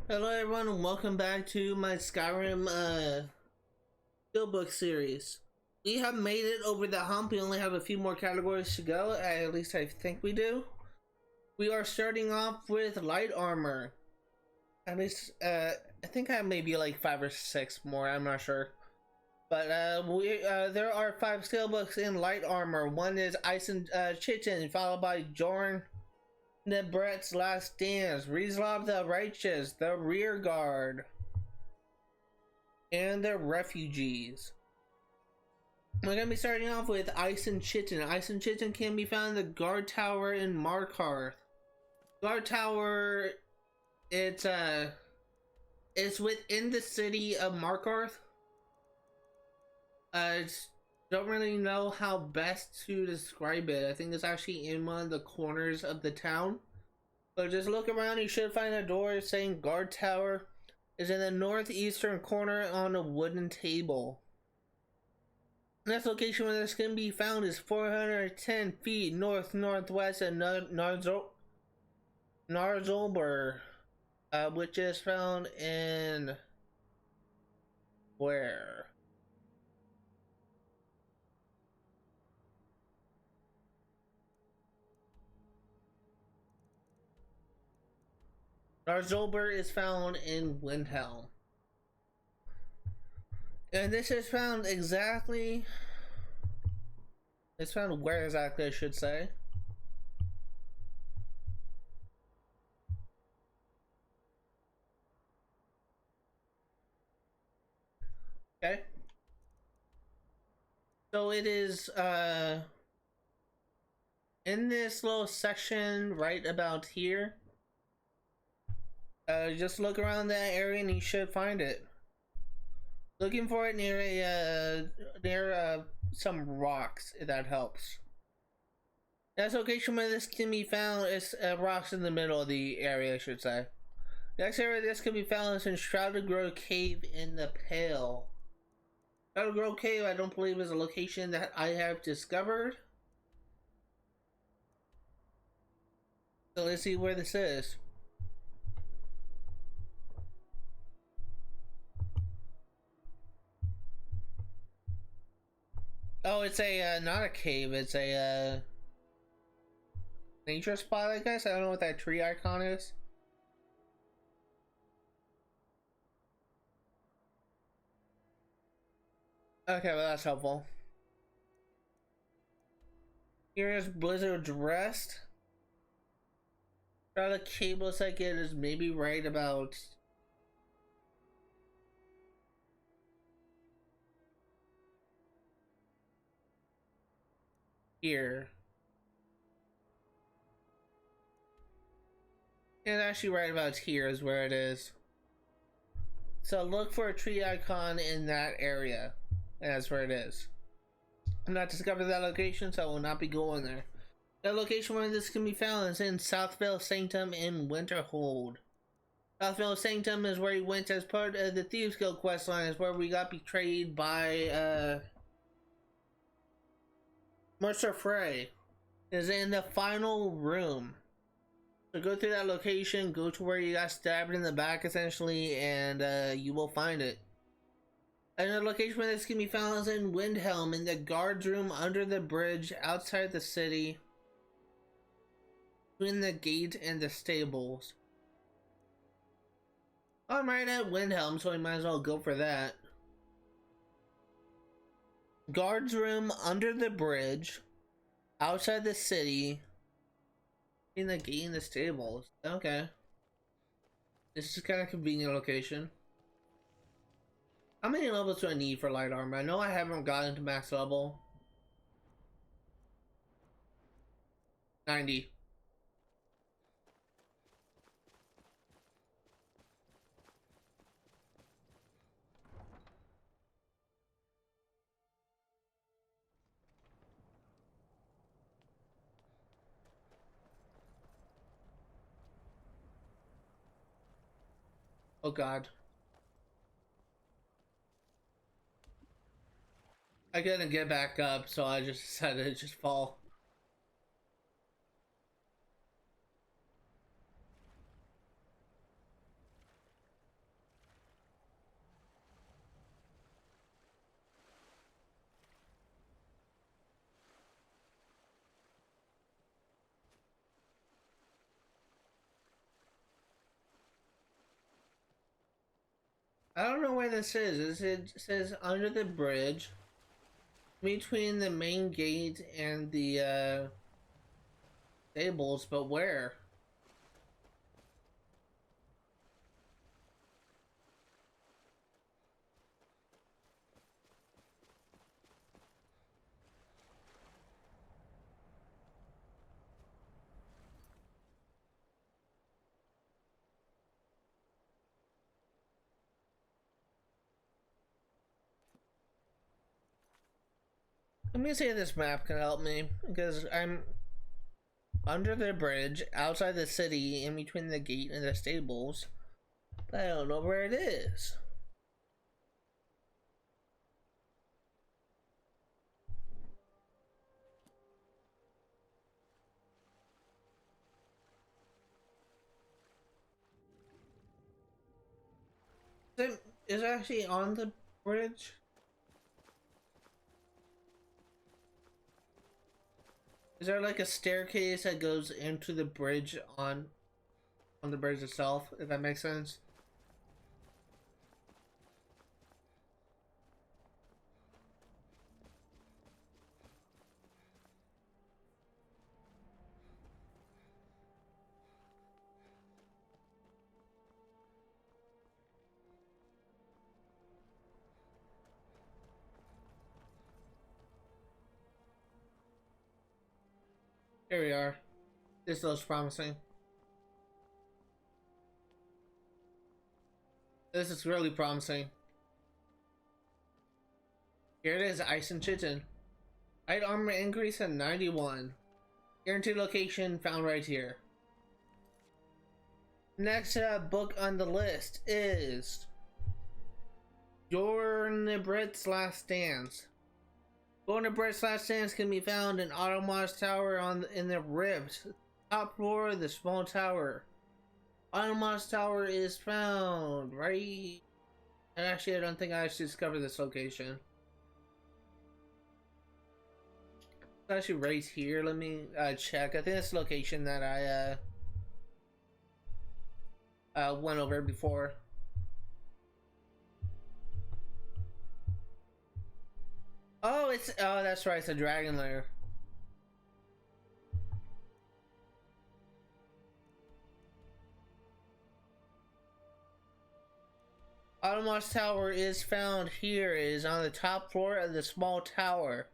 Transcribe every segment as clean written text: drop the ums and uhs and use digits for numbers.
Hello everyone and welcome back to my Skyrim steelbook series. We have made it over the hump. We only have a few more categories to go, at least I think we do. We are starting off with light armor. At least I think I have maybe like 5 or 6 more, I'm not sure. But there are 5 steelbooks in light armor. One is Ice and Chitin, followed by Jornibret's Last Dance, Rislav the Righteous, the Rearguard, and the Refugees. We're going to be starting off with Ice and Chitin. Ice and Chitin can be found in the Guard Tower in Markarth. Guard Tower, it's within the city of Markarth. Don't really know how best to describe it. I think it's actually in one of the corners of the town. So just look around, you should find a door saying Guard Tower. Is in the northeastern corner on a wooden table. The next location where this can be found is 410 feet northwest of Narzulbur, which is found in where? Narzulbur is found in Windhelm. And this is found exactly... It's found where exactly, I should say. Okay. So it is, in this little section right about here. Just look around that area and you should find it. Looking for it near some rocks, if that helps. Next location where this can be found is rocks in the middle of the area, I should say. Next area this can be found is in Shrouded Grove Cave in the Pale. Shrouded Grove Cave, I don't believe, is a location that I have discovered. So let's see where this is. Oh, it's a, not a cave, it's a, nature spot, I guess? I don't know what that tree icon is. Okay, well that's helpful. Here is Blizzard's Rest. The cave looks like it is maybe right about... here. And actually right about here is where it is. So look for a tree icon in that area. And that's where it is. I'm not discovered that location, so I will not be going there. The location where this can be found is in Southvale Sanctum in Winterhold. Southvale Sanctum is where he went as part of the Thieves Guild questline. Is where we got betrayed by Mercer Frey. Is in the final room. So go through that location, go to where you got stabbed in the back essentially, and you will find it. Another location where this can be found is in Windhelm, in the guard's room under the bridge outside the city, between the gate and the stables. I'm right at Windhelm, so we might as well go for that. Guard's room under the bridge, outside the city, in the gate and the stables. Okay. This is kind of a convenient location. How many levels do I need for light armor? I know I haven't gotten to max level. 90. Oh god. I couldn't get back up, so I just decided to just fall. I don't know where this is. It says under the bridge, between the main gate and the stables, but where? Let me see if this map can help me, because I'm under the bridge, outside the city, in between the gate and the stables, but I don't know where it is. Is it actually on the bridge? Is there like a staircase that goes into the bridge on the bridge itself, if that makes sense? Here we are. This looks promising. This is really promising. Here it is, ice and chitin. Light armor increase at 91. Guaranteed location found right here. Next book on the list is Jornibret's Last Dance. Jornibret's Last Dance can be found in Automa's Tower in the Rift, top floor of the small tower. Automa's Tower is found right. And actually, I don't think I actually discovered this location. It's actually right here. Let me check. I think it's the location that I went over before. Oh, that's right. It's a dragon lair. Automa's Tower is found here. It is on the top floor of the small tower.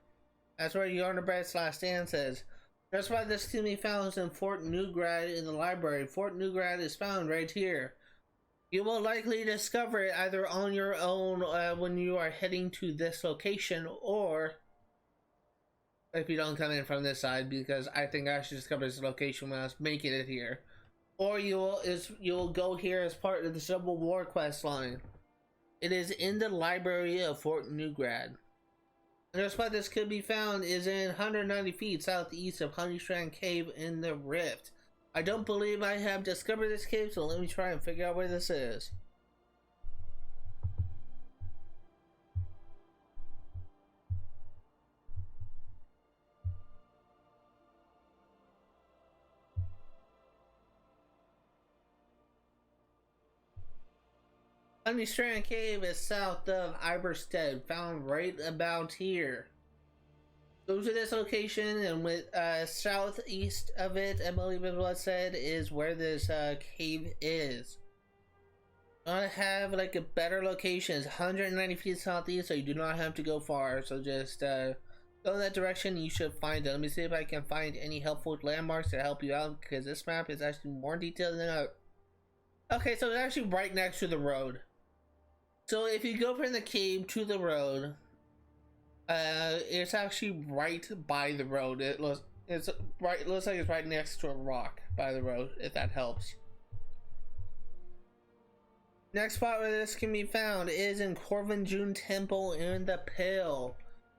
That's where Jornibret's Last Dance is. That's why this can be found in Fort Newgrad in the library. Fort Newgrad is found right here. You will likely discover it either on your own when you are heading to this location, or if you don't come in from this side, because I think I actually discovered this location when I was making it here. Or you'll go here as part of the Civil War quest line. It is in the library of Fort Newgrad. And the spot this could be found is in 190 feet southeast of Honeystrand Cave in the Rift. I don't believe I have discovered this cave, so let me try and figure out where this is. Honeystrand Cave is south of Iberstead, found right about here. Go to this location, and with southeast of it, I believe is what it said, is where this cave is. I have like a better location. It's 190 feet southeast, so you do not have to go far. So just go in that direction. You should find it. Let me see if I can find any helpful landmarks to help you out, because this map is actually more detailed than okay, so it's actually right next to the road. So if you go from the cave to the road, it's actually right by the road. It looks like it's right next to a rock by the road, if that helps. Next spot where this can be found is in Corvin June Temple in the Pale.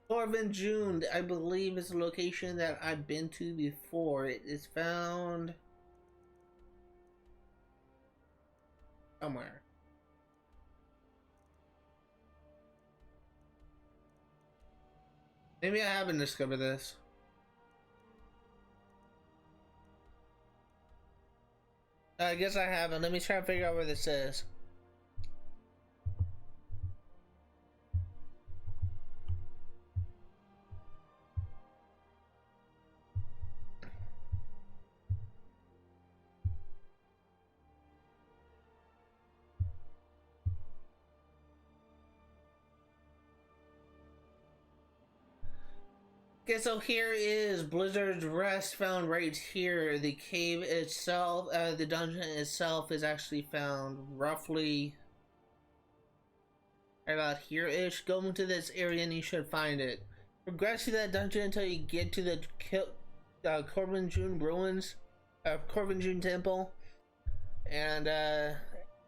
Corvin June, I believe, is a location that I've been to before. It is found somewhere. Maybe I haven't discovered this. I guess I haven't. Let me try and figure out where this is. Okay, so here is Blizzard's Rest, found right here. The cave itself, the dungeon itself is actually found roughly about here-ish. Go into this area and you should find it. Progress through that dungeon until you get to the Corvin June ruins, Corvin June Temple, and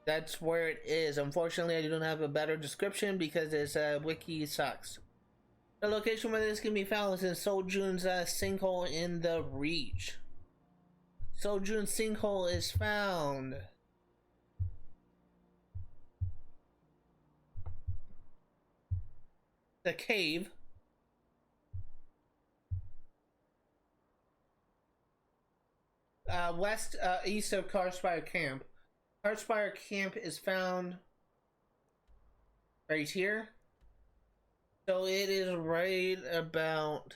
that's where it is. Unfortunately, I don't have a better description because this wiki sucks. The location where this can be found is in Soljune's sinkhole in the Reach. Soljune's sinkhole is found. The cave. East of Carspire Camp. Carspire Camp is found right here. So it is right about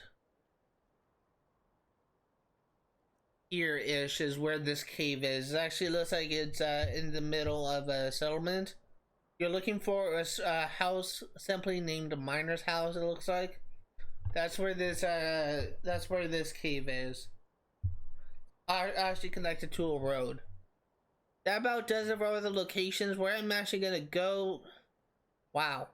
here-ish is where this cave is. It actually looks like it's in the middle of a settlement. You're looking for a house simply named Miner's House, it looks like. That's where this cave is. Actually connected to a road. That about does it for all the locations. Where I'm actually gonna go. Wow.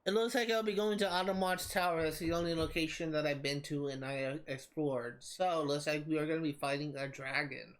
It looks like I'll be going to Automod's Tower. That's the only location that I've been to and I explored. So, looks like we are going to be fighting a dragon.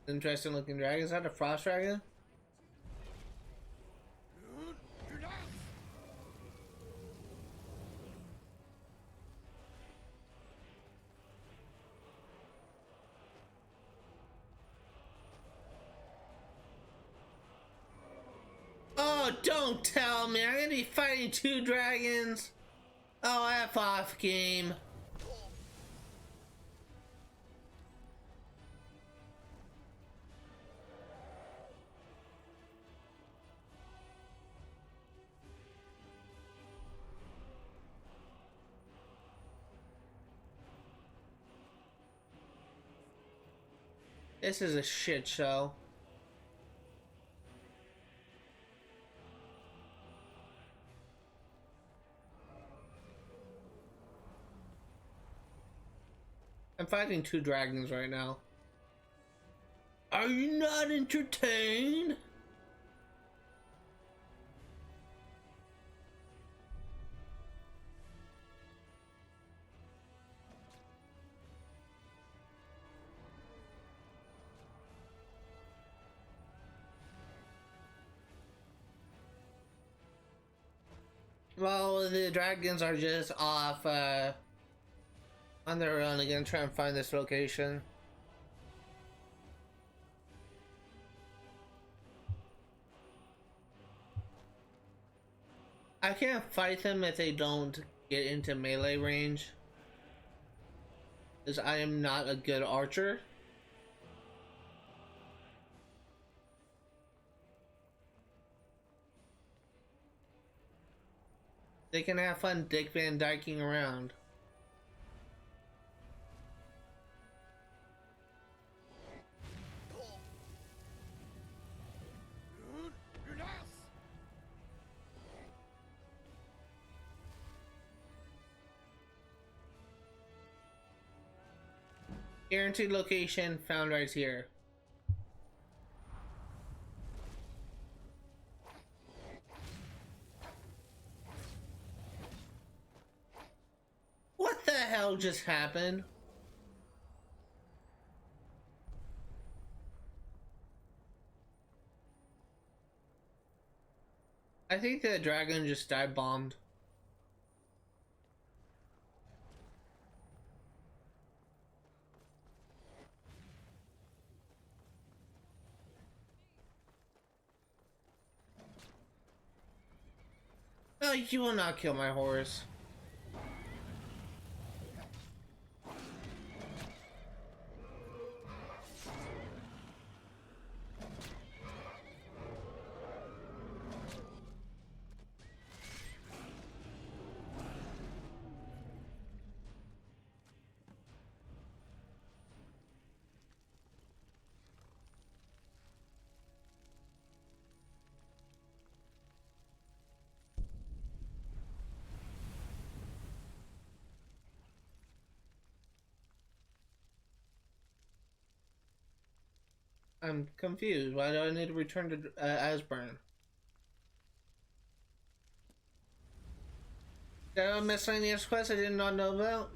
Interesting looking dragon. Is that a frost dragon? Oh, don't tell me. I'm gonna be fighting two dragons. Oh, F off, game. This is a shit show. I'm fighting two dragons right now. Are you not entertained? Well, the dragons are just off on their own. Again, try and find this location. I can't fight them if they don't get into melee range, because I am not a good archer. They can have fun Dick Van Dyking around. Guaranteed location found right here. What the hell just happened? I think the dragon just dive bombed. Oh, you will not kill my horse. I'm confused. Why do I need to return to Asburn? Did I miss any quest I did not know about?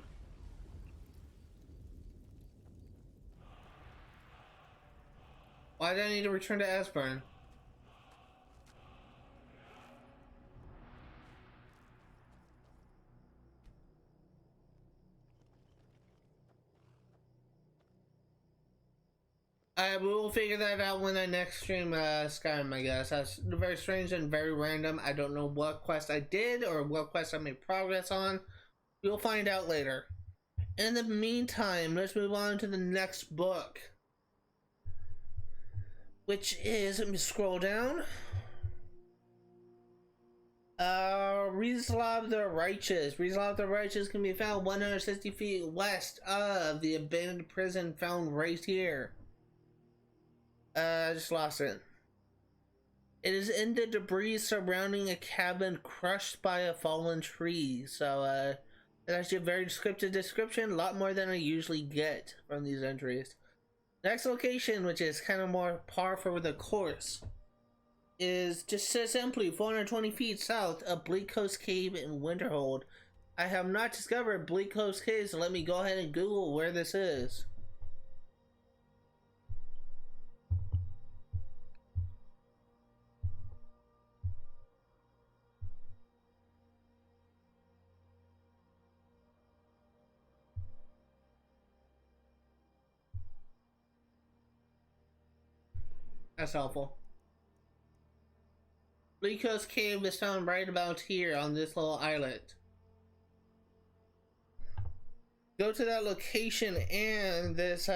Why did I need to return to Asburn? I will figure that out when I next stream Skyrim, I guess. That's very strange and very random. I don't know what quest I did or what quest I made progress on. We'll find out later. In the meantime, let's move on to the next book. Which is, let me scroll down. Rislav the Righteous. Rislav the Righteous can be found 160 feet west of the abandoned prison found right here. I just lost it. It is in the debris surrounding a cabin crushed by a fallen tree. So, it's actually a very descriptive description, a lot more than I usually get from these entries. Next location, which is kind of more par for the course, is just simply 420 feet south of Bleak Coast Cave in Winterhold. I have not discovered Bleak Coast Cave, so let me go ahead and Google where this is. That's helpful. Bleak Coast Cave is found right about here on this little islet. Go to that location and this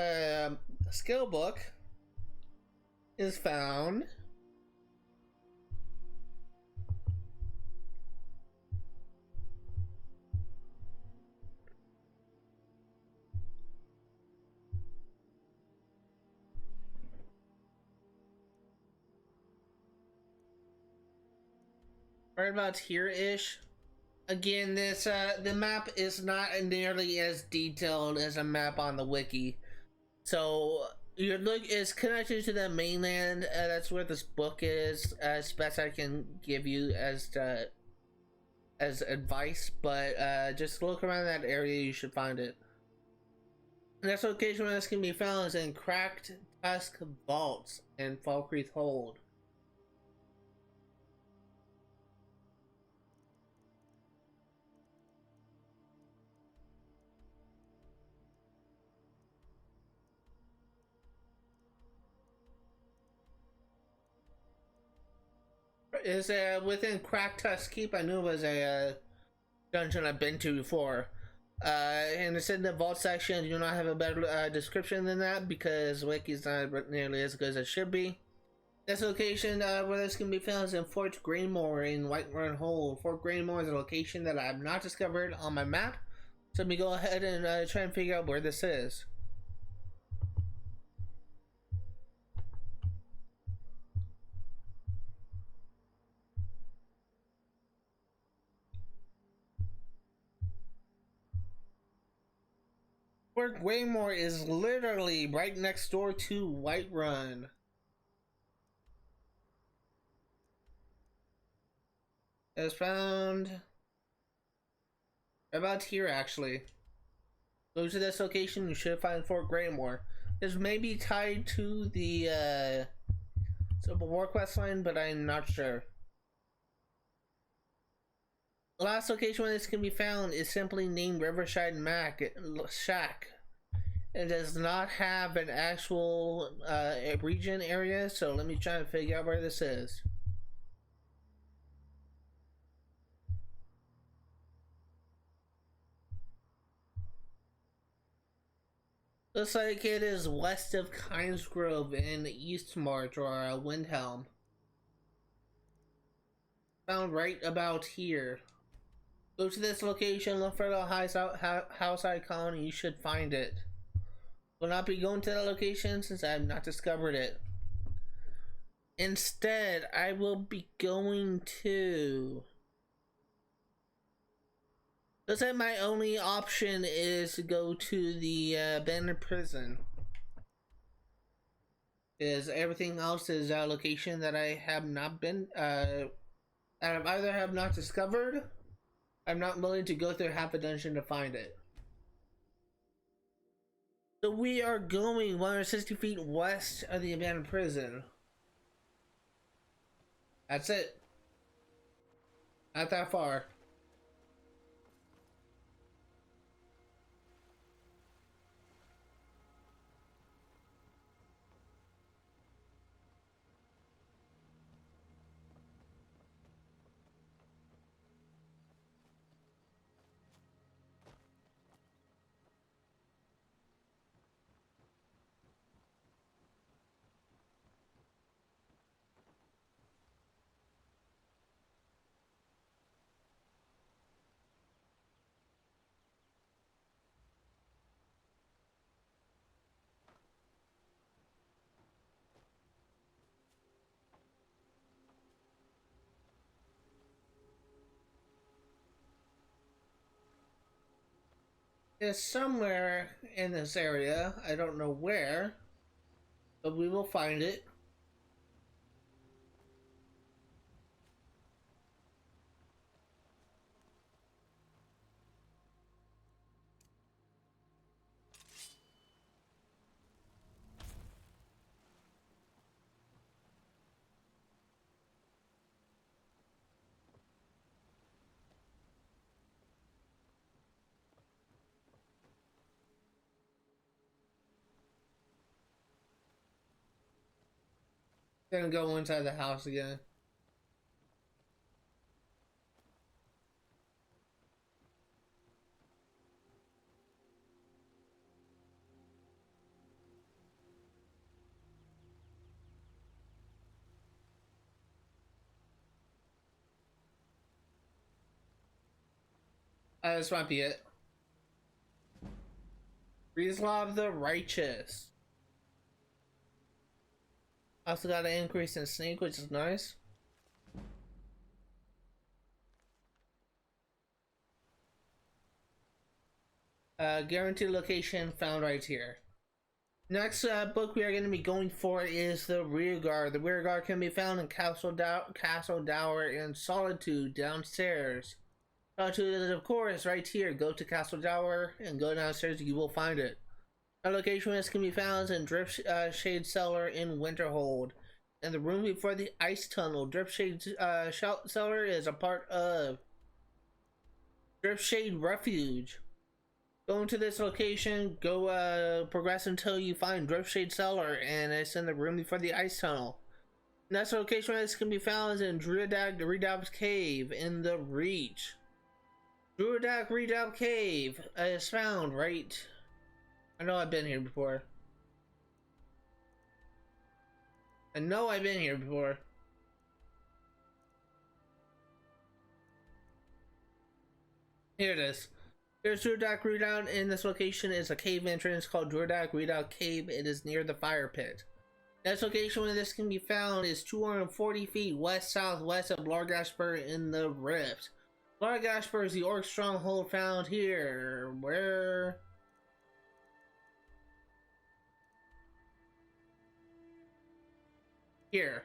skill book is found. Right about here-ish. Again, this the map is not nearly as detailed as a map on the wiki. So your look is connected to the mainland. That's where this book is, as best I can give you as advice. But just look around that area, you should find it. The next location where this can be found is in Cracked Tusk Vaults in Falkreath Hold. Is within Tusk Keep. I knew it was a dungeon I've been to before. And it's in the vault section. You do not have a better description than that because Wiki's not nearly as good as it should be. This location where this can be found is in Fort Greenmore in Whiterun Hold. Fort Greenmore is a location that I have not discovered on my map. So let me go ahead and try and figure out where this is. Fort Waymore is literally right next door to Whiterun. It's found about here, actually. Go to this location, you should find Fort Waymore. This may be tied to the Civil War quest line, but I'm not sure. The last location where this can be found is simply named Riverside Shack. It does not have an actual region area, so let me try and figure out where this is. Looks like it is west of Kynesgrove in Eastmarch or Windhelm. Found right about here. Go to this location, look for the house icon, and you should find it. Will not be going to that location since I have not discovered it. Instead, I will be going to... Looks like my only option is to go to the abandoned prison. Is everything else is a location that I have not been, I either have not discovered. I'm not willing to go through half a dungeon to find it. So we are going 160 feet west of the abandoned prison. That's it. Not that far. It's somewhere in this area. I don't know where, but we will find it. Gonna go inside the house again. This might be it. Rislav the Righteous. Also got an increase in sneak, which is nice. Guaranteed location found right here. Next book we are going to be going for is the Rearguard. The Rearguard can be found in Castle Dower and Solitude downstairs. Solitude is of course right here. Go to Castle Dower and go downstairs. You will find it. A location where this can be found in Drift Shade Cellar in Winterhold. In the room before the ice tunnel, Drift Shade Cellar is a part of Drift Shade Refuge. Go into this location, go progress until you find Drift Shade Cellar, and it's in the room before the ice tunnel. Next location where this can be found is in Druidak the Redoubt Cave in the Reach. Druidak Redoubt Cave is found right. I know I've been here before. I know I've been here before. Here it is. Here's Druidak Redoubt. In this location is a cave entrance called Druidak Redoubt Cave. It is near the fire pit. Next location where this can be found is 240 feet west-southwest of Largasper in the Rift. Largasper is the orc stronghold found here. Where? Here.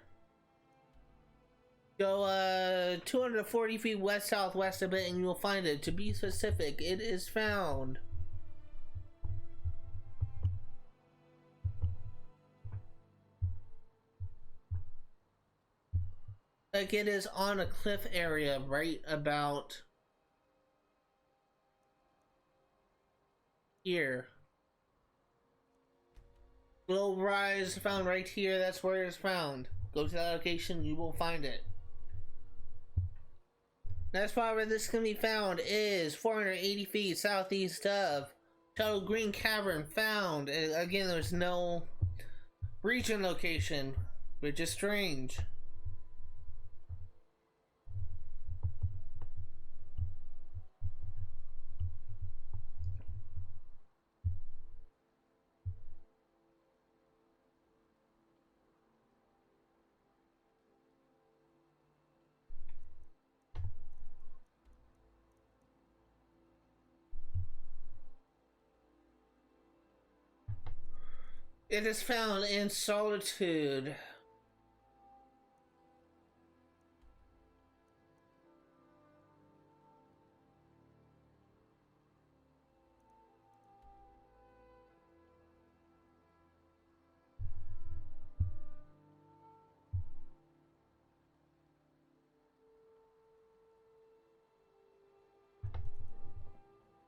Go 240 feet west-southwest of it and you'll find it. To be specific, it is found like it is on a cliff area right about here. Low rise found right here. That's where it's found. Go to that location, you will find it. Next spot where this can be found is 480 feet southeast of Shadow Green Cavern. Found. Again, there's no region location, which is strange. It is found in Solitude.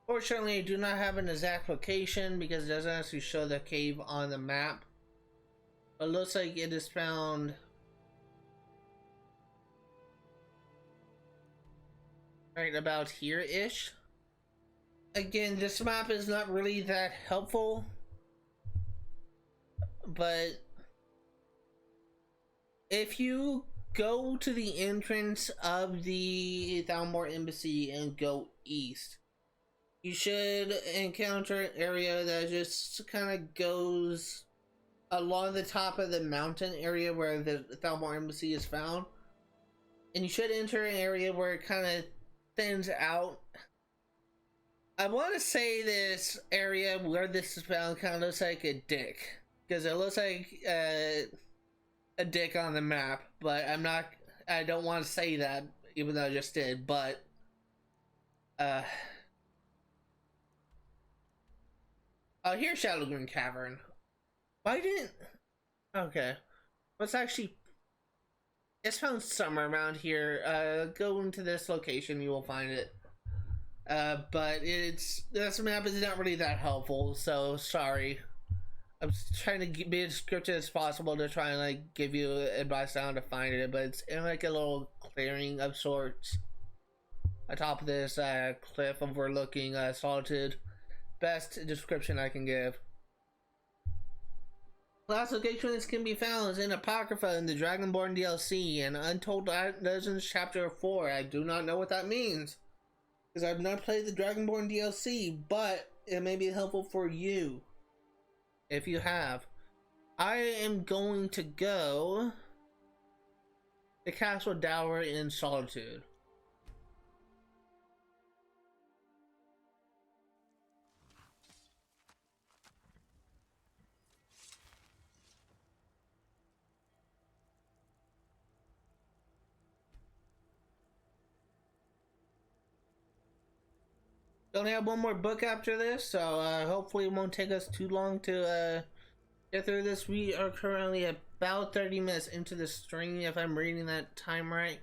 Fortunately, I do not have an exact location because it doesn't actually show the cave on the map. But it looks like it is found right about here-ish. Again, this map is not really that helpful, but if you go to the entrance of the Thalmor Embassy and go east, you should encounter an area that just kind of goes along the top of the mountain area where the Thalmor Embassy is found. And you should enter an area where it kind of thins out. I want to say this area where this is found kind of looks like a dick. Because it looks like a dick on the map. But I don't want to say that, even though I just did. But, oh, here's Shadowgreen Cavern. Why didn't... Okay. Let's actually... It's found somewhere around here. Go into this location, you will find it. But this map is not really that helpful, so sorry. I'm trying to be as scripted as possible to try and like give you advice on how to find it, but it's in like a little clearing of sorts atop of this cliff overlooking Solitude. Best description I can give. Last location this can be found is in Apocrypha in the Dragonborn DLC and Untold Legends Chapter 4. I do not know what that means, because I've not played the Dragonborn DLC, but it may be helpful for you if you have. I am going to go to Castle Dower in Solitude. Only have one more book after this, so hopefully it won't take us too long to get through this. We are currently about 30 minutes into the stream, if I'm reading that time right.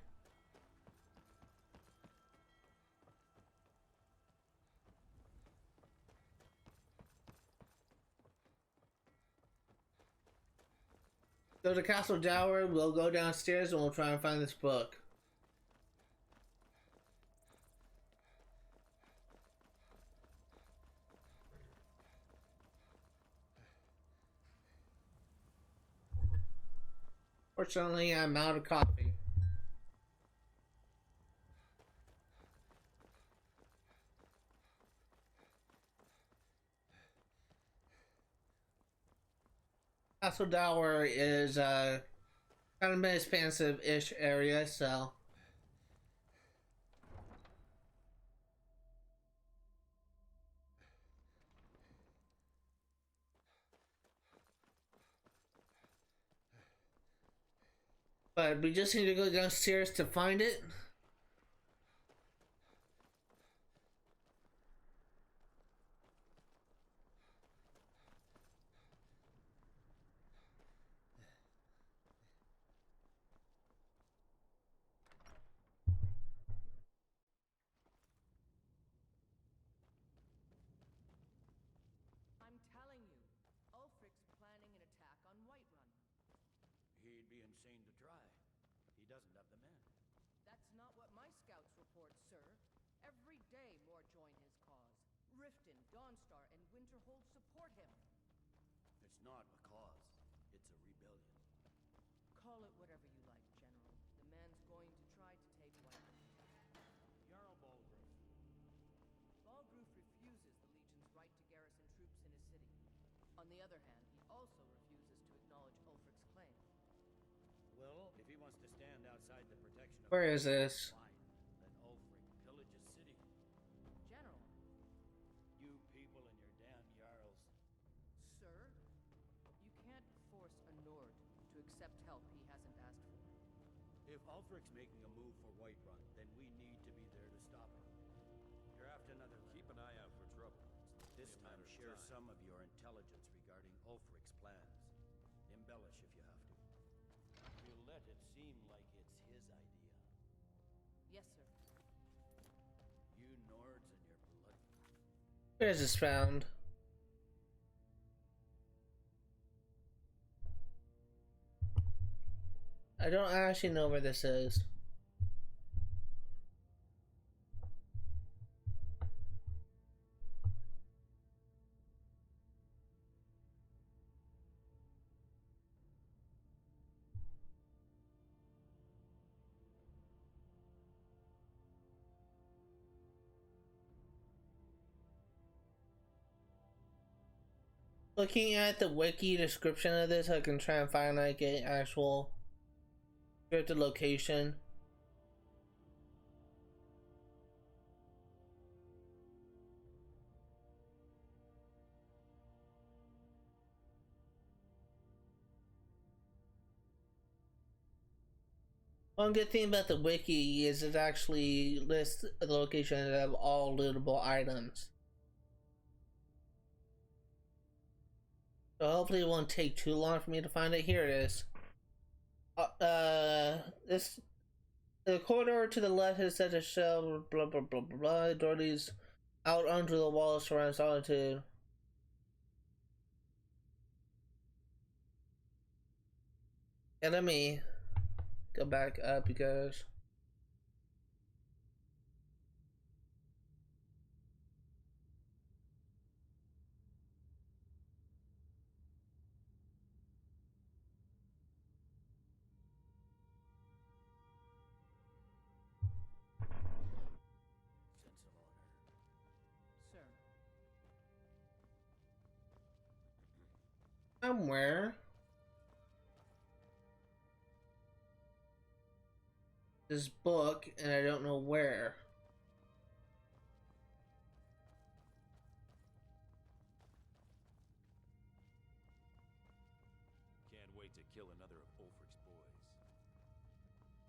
Go to Castle Dower, we'll go downstairs and we'll try and find this book. Fortunately, I'm out of coffee. Castle Dower is kind of an expansive-ish area, so... But we just need to go downstairs to find it. I'm telling you, Ulfric's planning an attack on Whiterun. He'd be insane to try. He doesn't have the men. That's not what my scouts report, sir. Every day more join his cause. Riften, Dawnstar, and Winterhold support him. It's not a cause. It's a rebellion. Call it whatever you like, General. The man's going to try to take Whiterun. Jarl Balgruuf. Balgruuf refuses the Legion's right to garrison troops in his city. On the other hand, he also refuses to acknowledge Ulfric's claim. Well, if he wants to stand outside the protection of... Where is this? Fine. Let Ulfric pillage a city. General, You people and your damn jarls. sir, you to accept help he hasn't asked for. If Ulfric's making a move for Whiterun, then we need to be there to stop him. Draft another. Keep an eye out for trouble. This time, share some of your intelligence regarding Ulfric's plans. Embellish if you have to. You'll let it seem like it's his idea. Yes, sir. You Nords and your blood. Where's this found? I don't actually know where this is. Looking at the wiki description of this, I can try and find like an actual scripted location. One good thing about the wiki is it actually lists the location of all lootable items. So hopefully it won't take too long for me to find it. Here it is. The corridor to the left is set to show blah blah blah blah blah. The door leads out onto the wall surrounding solitude. And let me go back up because Sense of honor. Sir. somewhere this book, and I don't know where. Can't wait to kill another of Ulfric's boys.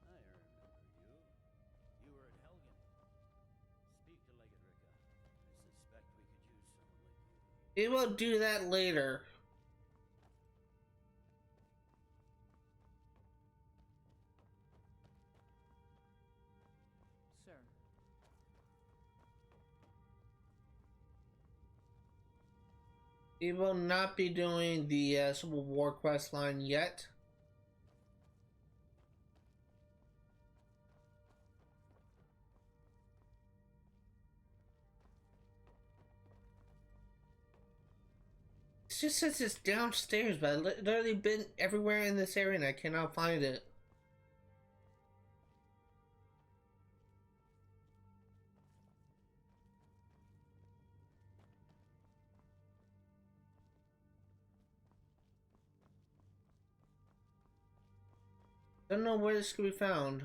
I remember you. You were at Helgen. Speak to Legate Ricka. I suspect we could use someone like you. We will do that later. Sir. We will not be doing the Civil War quest line yet. It just says it's downstairs, but I've literally been everywhere in this area and I cannot find it. I don't know where this could be found.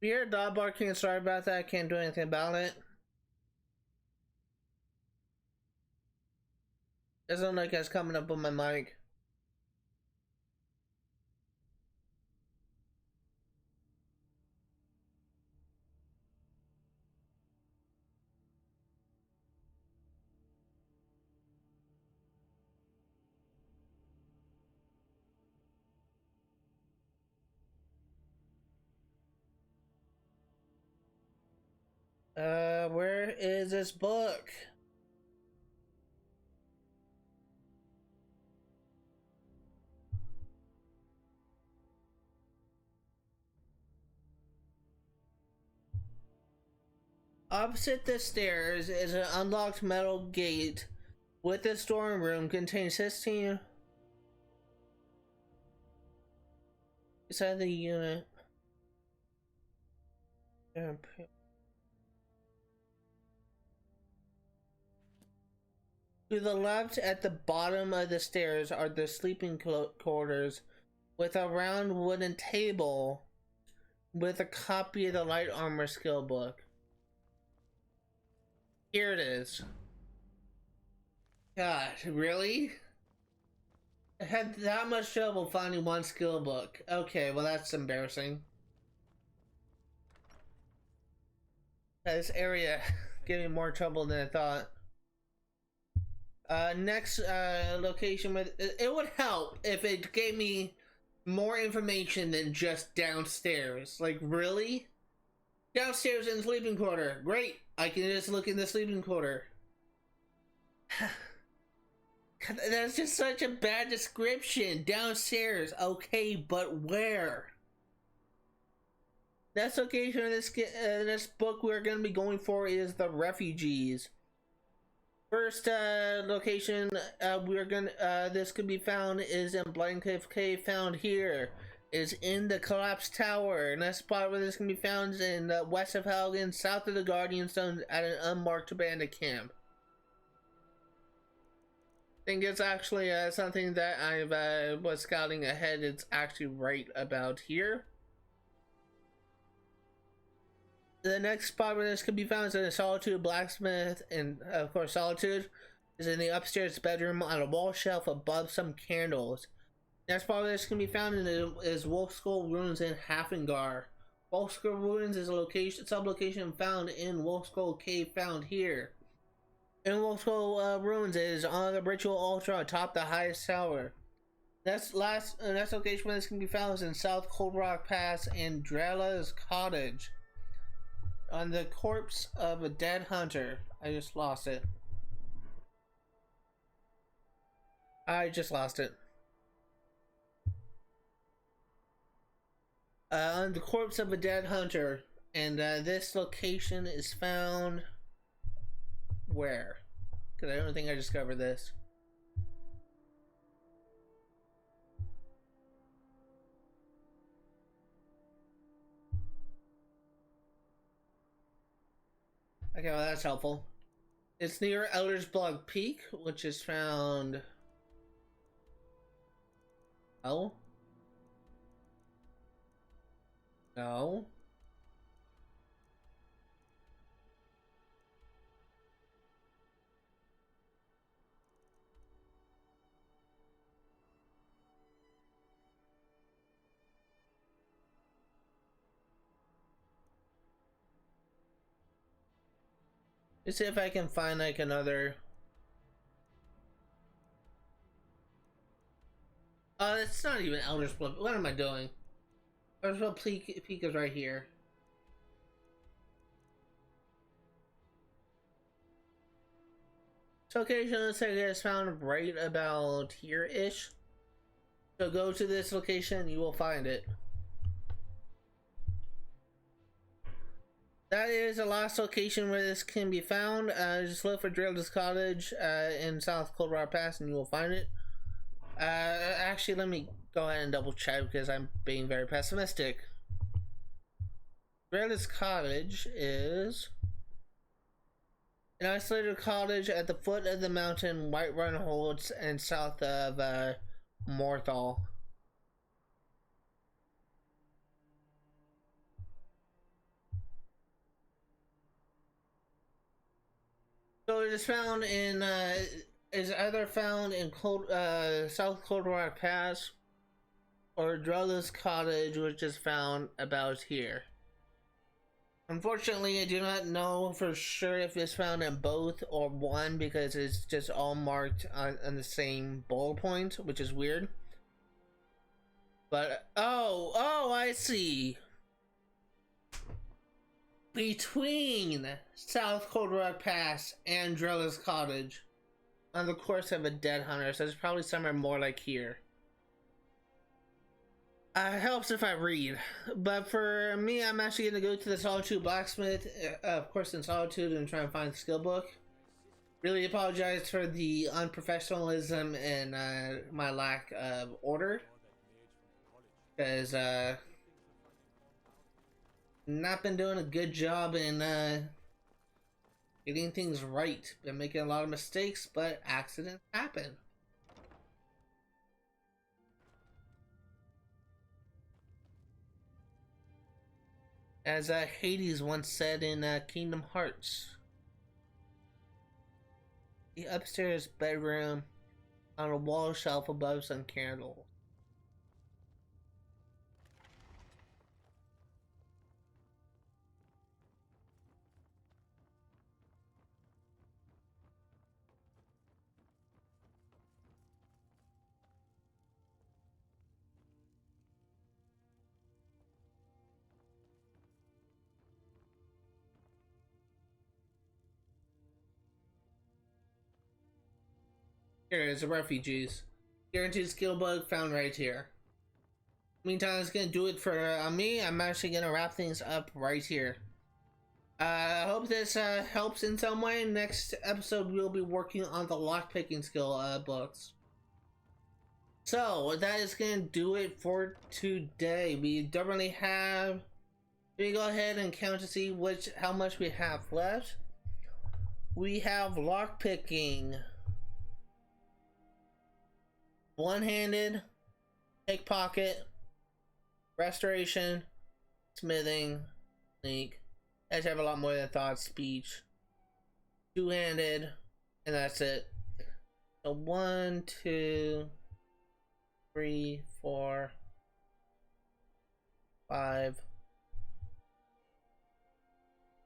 Your dog barking, sorry about that, I can't do anything about it. Doesn't look like it's coming up on my mic. Where is this book? Opposite the stairs is an unlocked metal gate with the storm room contains 16 inside the unit. To the left at the bottom of the stairs are the sleeping quarters with a round wooden table with a copy of the light armor skill book. Here it is. God, really? I had that much trouble finding one skill book. Okay, well that's embarrassing. This area giving more trouble than I thought. Next location with it would help if it gave me more information than just downstairs. Like, really? Downstairs in the sleeping quarter. Great. I can just look in the sleeping quarter. That's just such a bad description. Downstairs. Okay, but where? Next location in this book we're going to be going for is the refugees. First location this could be found is in Blind Cliff Cave. Found here is in the collapsed tower. Next spot where this can be found is in west of Helgen, south of the Guardian Stone, at an unmarked abandoned camp. I think it's actually something that I was scouting ahead. It's actually right about here. The next spot where this could be found is in the Solitude Blacksmith, and of course Solitude is in the upstairs bedroom on a wall shelf above some candles. Next spot where this can be found is Wolf Skull Ruins in Hafengar. Wolf Skull Ruins is a sub-location found in Wolf Skull Cave, found here. In Wolf Skull Ruins is on the Ritual Altar atop the highest tower. Next location where this can be found is in South Cold Rock Pass and Drela's Cottage. On the corpse of a dead hunter. I just lost it. On the corpse of a dead hunter. And this location is found where? Because I don't think I discovered this. Okay, well that's helpful. It's near Elder's Block Peak, which is found... Oh? No? Let's see if I can find like another. It's not even Elder's Blood. What am I doing? Elder's Blood Peak is right here. So location looks like it's found right about here-ish. So go to this location, you will find it. That is the last location where this can be found. Just look for Drela's Cottage in South Cold Rock Pass and you will find it. Actually, let me go ahead and double check because I'm being very pessimistic. Drela's Cottage is an isolated cottage at the foot of the mountain Whiterun holds and south of Morthal. So it is found in is either found in South Cold Rock Pass or Drela's Cottage, which is found about here. Unfortunately, I do not know for sure if it's found in both or one because it's just all marked on the same bullet point, which is weird. But oh, I see. Between South Cold Rock Pass and Drela's Cottage on the course of a dead hunter, so it's probably somewhere more like here. It helps if I read, but for me, I'm actually going to go to the Solitude Blacksmith, of course in Solitude, and try and find the skill book. Really apologize for the unprofessionalism and my lack of order, because not been doing a good job in getting things right. Been making a lot of mistakes, but accidents happen. As Hades once said in Kingdom Hearts. The upstairs bedroom, on a wall shelf above some candles. Here is the refugees. Guaranteed skill bug found right here. Meantime, it's gonna do it for me. I'm actually gonna wrap things up right here. I hope this helps in some way. Next episode, we'll be working on the lockpicking skill books. So that is gonna do it for today. We don't really have. Let me go ahead and count to see how much we have left. We have lockpicking. One-handed, pickpocket, restoration, smithing, sneak. Actually, I have a lot more than thought. Speech, two-handed, and that's it. So 1, 2, 3, 4, 5,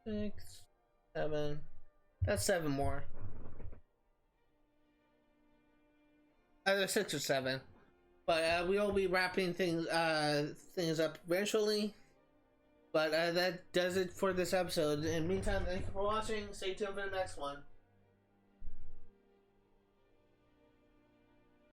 6, 7. That's 7 more. Either 6 or 7, but we'll be wrapping things up eventually. But that does it for this episode. In the meantime, thank you for watching. Stay tuned for the next one.